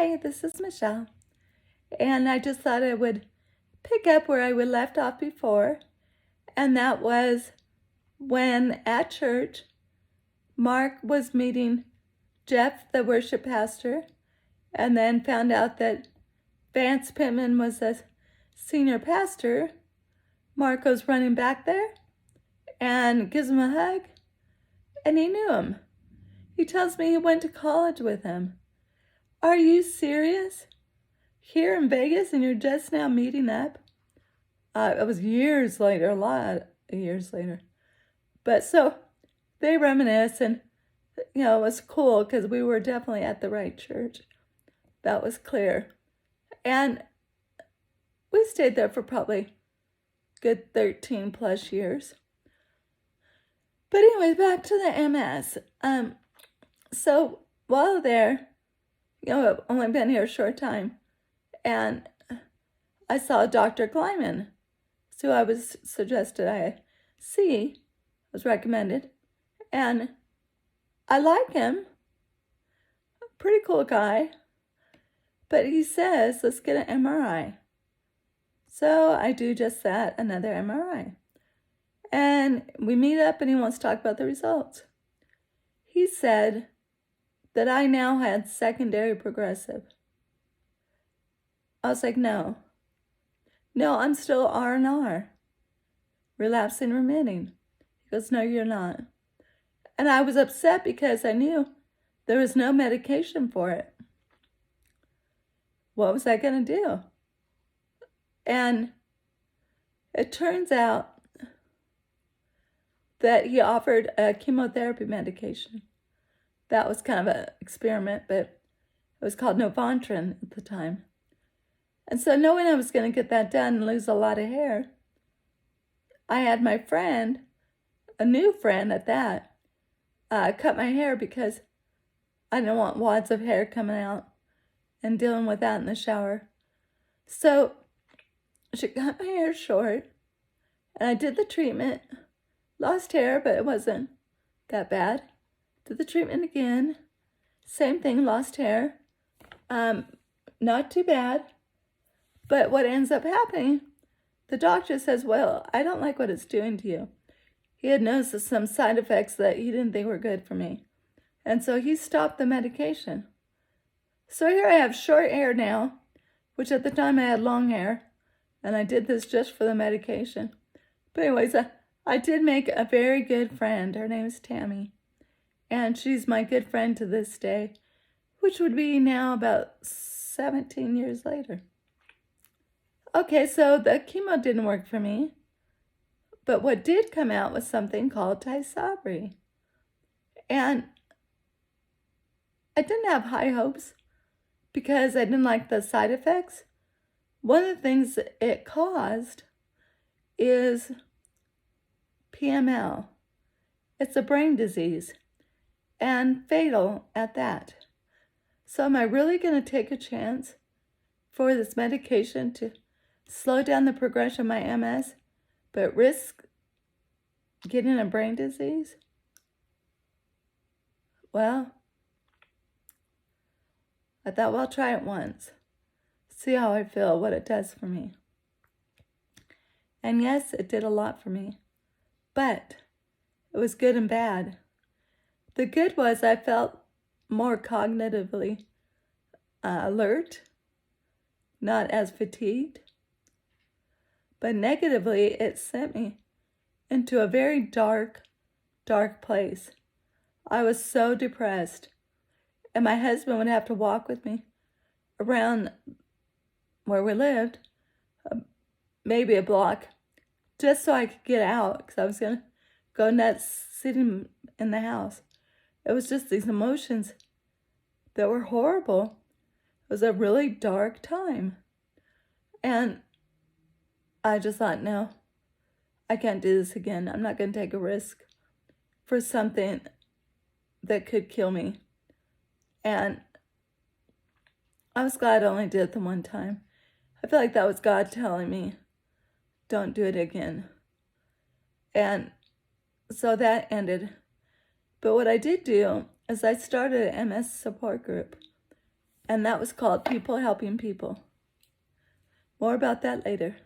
Hi, this is Michelle, and I just thought I would pick up where I would left off before, and that was when at church, Mark was meeting Jeff, the worship pastor, and then found out that Vance Pittman was a senior pastor. Mark goes running back there and gives him a hug, and he knew him. He tells me he went to college with him. Are you serious? Here in Vegas, and you're just now meeting up? It was years later, a lot of years later. But so they reminisce, and it was cool because we were definitely at the right church. That was clear. And we stayed there for probably good 13 plus years. But anyways, back to the MS. So while there, I've only been here a short time, and I saw Dr. Glyman, who I was suggested I see, was recommended, and I like him. Pretty cool guy, but he says, let's get an MRI. So I do just that, another MRI. And we meet up and he wants to talk about the results. He said that I now had secondary progressive. I was like, no, I'm still R&R, relapsing remitting. He goes, no, you're not. And I was upset because I knew there was no medication for it. What was I going to do? And it turns out that he offered a chemotherapy medication. That was kind of an experiment, but it was called Novantrin at the time. And so knowing I was going to get that done and lose a lot of hair, I had my friend, a new friend at that, cut my hair because I didn't want wads of hair coming out and dealing with that in the shower. So she cut my hair short, and I did the treatment. Lost hair, but it wasn't that bad. Did the treatment again. Same thing, lost hair. Not too bad. But what ends up happening, the doctor says, well, I don't like what it's doing to you. He had noticed some side effects that he didn't think were good for me. And so he stopped the medication. So here I have short hair now, which at the time I had long hair. And I did this just for the medication. But anyways, I did make a very good friend. Her name is Tammy. And she's my good friend to this day, which would be now about 17 years later. Okay, so the chemo didn't work for me. But what did come out was something called Tysabri. And I didn't have high hopes because I didn't like the side effects. One of the things that it caused is PML. It's a brain disease and fatal at that. So am I really going to take a chance for this medication to slow down the progression of my MS, but risk getting a brain disease? Well, I thought, well, I'll try it once. See how I feel, what it does for me. And yes, it did a lot for me. But it was good and bad. The good was I felt more cognitively alert, not as fatigued. But negatively, it sent me into a very dark, dark place. I was so depressed. And my husband would have to walk with me around where we lived, maybe a block, just so I could get out, because I was going to go nuts sitting in the house. It was just these emotions that were horrible. It was a really dark time. And I just thought, no, I can't do this again. I'm not going to take a risk for something that could kill me. And I was glad I only did it the one time. I feel like that was God telling me, don't do it again. And so that ended. But what I did do is I started an MS support group And that was called People Helping People. More about that later.